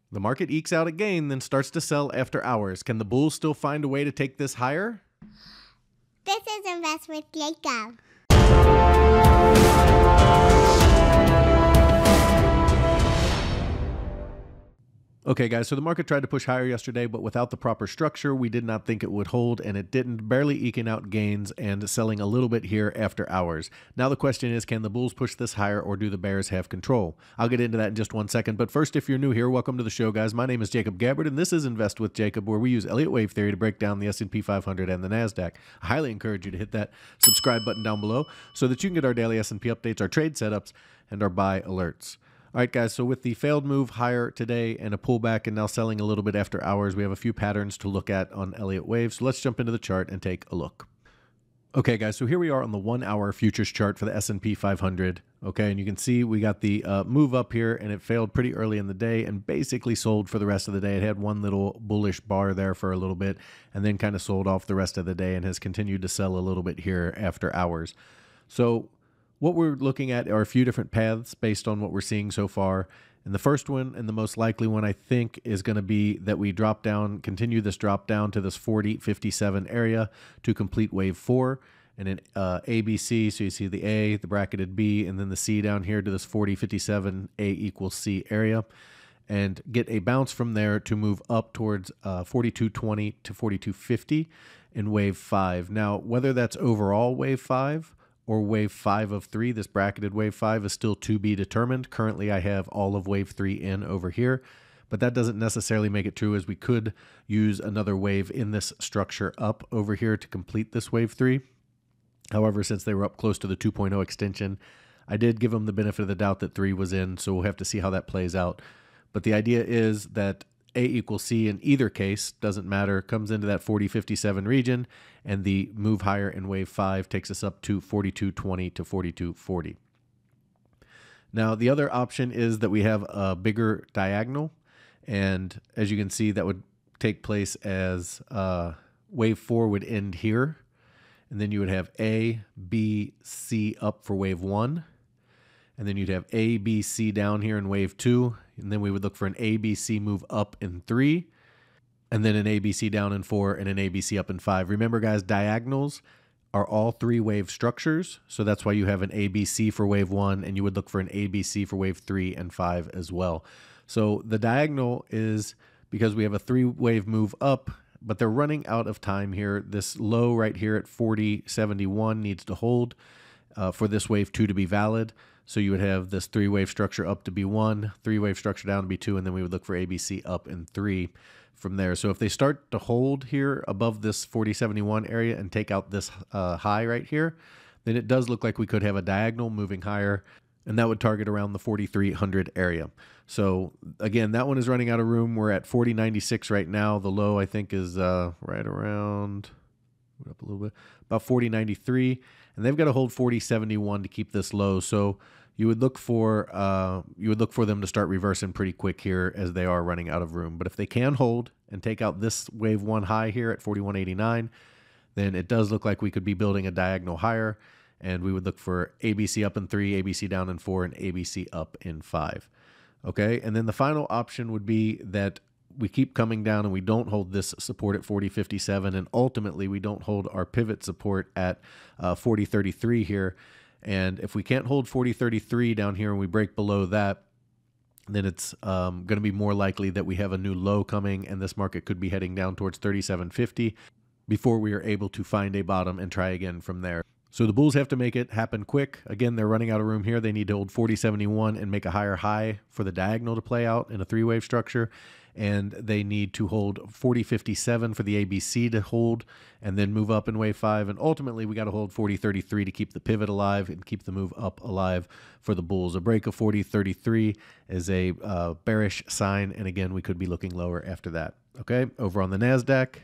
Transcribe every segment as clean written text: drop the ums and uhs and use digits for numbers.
The market ekes out a gain, then starts to sell after hours. Can the bulls still find a way to take this higher? This is Invest with Jacob. Okay, guys, so the market tried to push higher yesterday, but without the proper structure, we did not think it would hold, and it didn't, barely eking out gains and selling a little bit here after hours. Now the question is, can the bulls push this higher, or do the bears have control? I'll get into that in just 1 second, but first, if you're new here, welcome to the show, guys. My name is Jacob Gabbard, and this is Invest with Jacob, where we use Elliott Wave Theory to break down the SP 500 and the NASDAQ. I highly encourage you to hit that subscribe button down below so that you can get our daily S&P updates, our trade setups, and our buy alerts. All right, guys, so with the failed move higher today and a pullback and now selling a little bit after hours, we have a few patterns to look at on Elliott Wave. So let's jump into the chart and take a look. Okay, guys, so here we are on the 1 hour futures chart for the S&P 500. Okay, and you can see we got the move up here, and it failed pretty early in the day and basically sold for the rest of the day. It had one little bullish bar there for a little bit and then kind of sold off the rest of the day and has continued to sell a little bit here after hours. So what we're looking at are a few different paths based on what we're seeing so far. And the first one, and the most likely one, I think, is going to be that we drop down, continue this drop down to this 40.57 area to complete wave 4. And an ABC, so you see the A, the bracketed B, and then the C down here to this 40.57 A equals C area. And get a bounce from there to move up towards 42.20 to 42.50 in wave 5. Now, whether that's overall wave 5 or wave 5 of 3, this bracketed wave 5 is still to be determined. Currently, I have all of wave 3 in over here, but that doesn't necessarily make it true, as we could use another wave in this structure up over here to complete this wave 3. However, since they were up close to the 2.0 extension, I did give them the benefit of the doubt that 3 was in, so we'll have to see how that plays out. But the idea is that A equals C in either case, doesn't matter, comes into that 40.57 region, and the move higher in wave 5 takes us up to 42.20 to 42.40. Now, the other option is that we have a bigger diagonal, and as you can see, that would take place as wave 4 would end here, and then you would have A, B, C up for wave 1, and then you'd have A, B, C down here in wave 2, and then we would look for an ABC move up in 3, and then an ABC down in 4, and an ABC up in 5. Remember, guys, diagonals are all 3-wave structures, so that's why you have an ABC for wave 1, and you would look for an ABC for wave 3 and 5 as well. So the diagonal is because we have a 3-wave move up, but they're running out of time here. This low right here at 40.71 needs to hold for this wave 2 to be valid. So you would have this 3-wave structure up to be 1, 3-wave structure down to be 2, and then we would look for ABC up in 3 from there. So if they start to hold here above this 40.71 area and take out this high right here, then it does look like we could have a diagonal moving higher, and that would target around the 4,300 area. So again, that one is running out of room. We're at 40.96 right now. The low, I think, is right around, up a little bit, about 40.93, and they've got to hold 40.71 to keep this low. So you would look for them to start reversing pretty quick here, as they are running out of room. But if they can hold and take out this wave 1 high here at 41.89, then it does look like we could be building a diagonal higher, and we would look for ABC up in 3, ABC down in 4, and ABC up in 5. Okay, and then the final option would be that we keep coming down and we don't hold this support at 40.57, and ultimately we don't hold our pivot support at 40.33 here. And if we can't hold 40.33 down here and we break below that, then it's going to be more likely that we have a new low coming, and this market could be heading down towards 37.50 before we are able to find a bottom and try again from there. So the bulls have to make it happen quick. Again, they're running out of room here. They need to hold 40.71 and make a higher high for the diagonal to play out in a 3-wave structure. And they need to hold 40.57 for the ABC to hold and then move up in wave 5. And ultimately, we got to hold 40.33 to keep the pivot alive and keep the move up alive for the bulls. A break of 40.33 is a bearish sign. And again, we could be looking lower after that. Okay, over on the NASDAQ.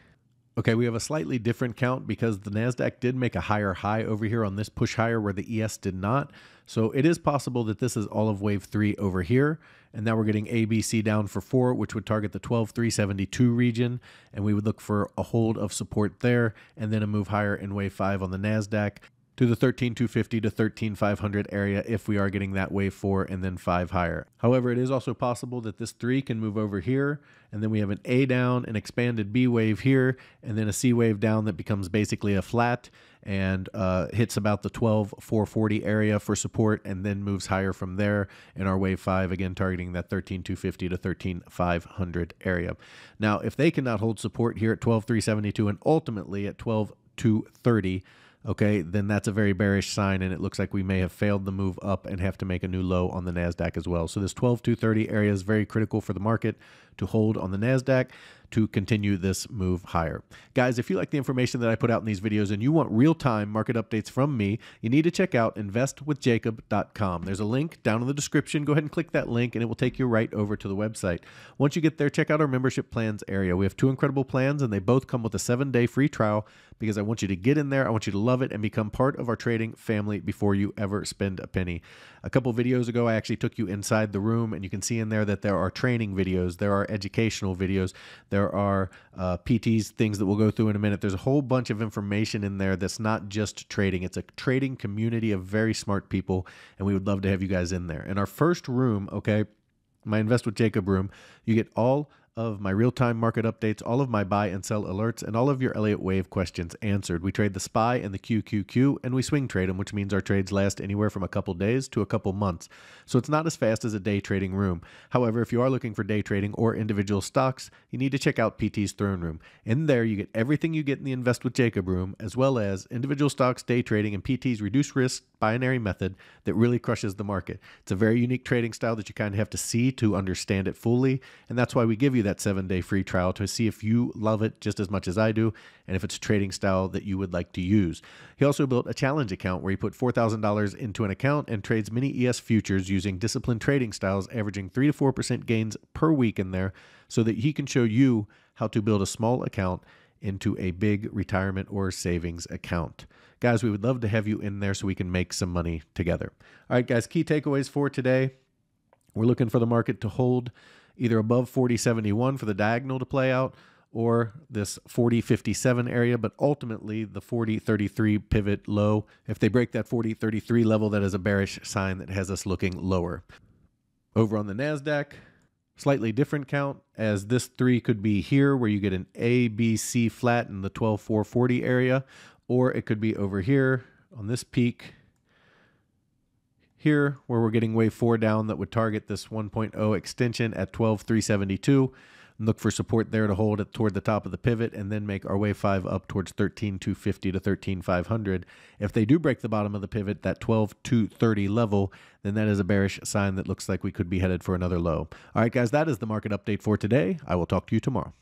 Okay, we have a slightly different count because the NASDAQ did make a higher high over here on this push higher where the ES did not. So it is possible that this is all of wave 3 over here. And now we're getting ABC down for 4, which would target the 12,372 region. And we would look for a hold of support there and then a move higher in wave 5 on the NASDAQ. to the 13,250 to 13,500 area if we are getting that wave 4 and then 5 higher. However, it is also possible that this 3 can move over here, and then we have an A down, an expanded B wave here, and then a C wave down that becomes basically a flat and hits about the 12,440 area for support and then moves higher from there in our wave 5, again targeting that 13,250 to 13,500 area. Now, if they cannot hold support here at 12,372 and ultimately at 12,230, okay, then that's a very bearish sign, and it looks like we may have failed the move up and have to make a new low on the NASDAQ as well. So this 12,230 area is very critical for the market to hold on the NASDAQ to continue this move higher. Guys, if you like the information that I put out in these videos and you want real-time market updates from me, you need to check out investwithjacob.com. There's a link down in the description. Go ahead and click that link and it will take you right over to the website. Once you get there, check out our membership plans area. We have 2 incredible plans and they both come with a 7-day free trial because I want you to get in there, I want you to love it, and become part of our trading family before you ever spend a penny. A couple videos ago, I actually took you inside the room, and you can see in there that there are training videos, there are educational videos, there are PTs, things that we'll go through in a minute. There's a whole bunch of information in there that's not just trading. It's a trading community of very smart people, and we would love to have you guys in there. In our first room, okay, my Invest with Jacob room, you get all of my real-time market updates, all of my buy and sell alerts, and all of your Elliott Wave questions answered. We trade the SPY and the QQQ, and we swing trade them, which means our trades last anywhere from a couple days to a couple months. So it's not as fast as a day trading room. However, if you are looking for day trading or individual stocks, you need to check out PT's Throne Room. In there, you get everything you get in the Invest with Jacob room, as well as individual stocks, day trading, and PT's reduced risk binary method that really crushes the market. It's a very unique trading style that you kind of have to see to understand it fully, and that's why we give you that 7-day free trial to see if you love it just as much as I do and if it's a trading style that you would like to use. He also built a challenge account where he put $4,000 into an account and trades mini ES futures using disciplined trading styles, averaging 3 to 4% gains per week in there, so that he can show you how to build a small account into a big retirement or savings account. Guys, we would love to have you in there so we can make some money together. All right, guys, key takeaways for today. We're looking for the market to hold either above 40.71 for the diagonal to play out, or this 40.57 area, but ultimately the 40.33 pivot low. If they break that 40.33 level, that is a bearish sign that has us looking lower. Over on the NASDAQ, slightly different count, as this 3 could be here where you get an A, B, C flat in the 12,440 area, or it could be over here on this peak here where we're getting wave 4 down that would target this 1.0 extension at 12,372. Look for support there to hold it toward the top of the pivot and then make our wave 5 up towards 13,250 to 13,500. If they do break the bottom of the pivot, that 12,230 level, then that is a bearish sign that looks like we could be headed for another low. All right, guys, that is the market update for today. I will talk to you tomorrow.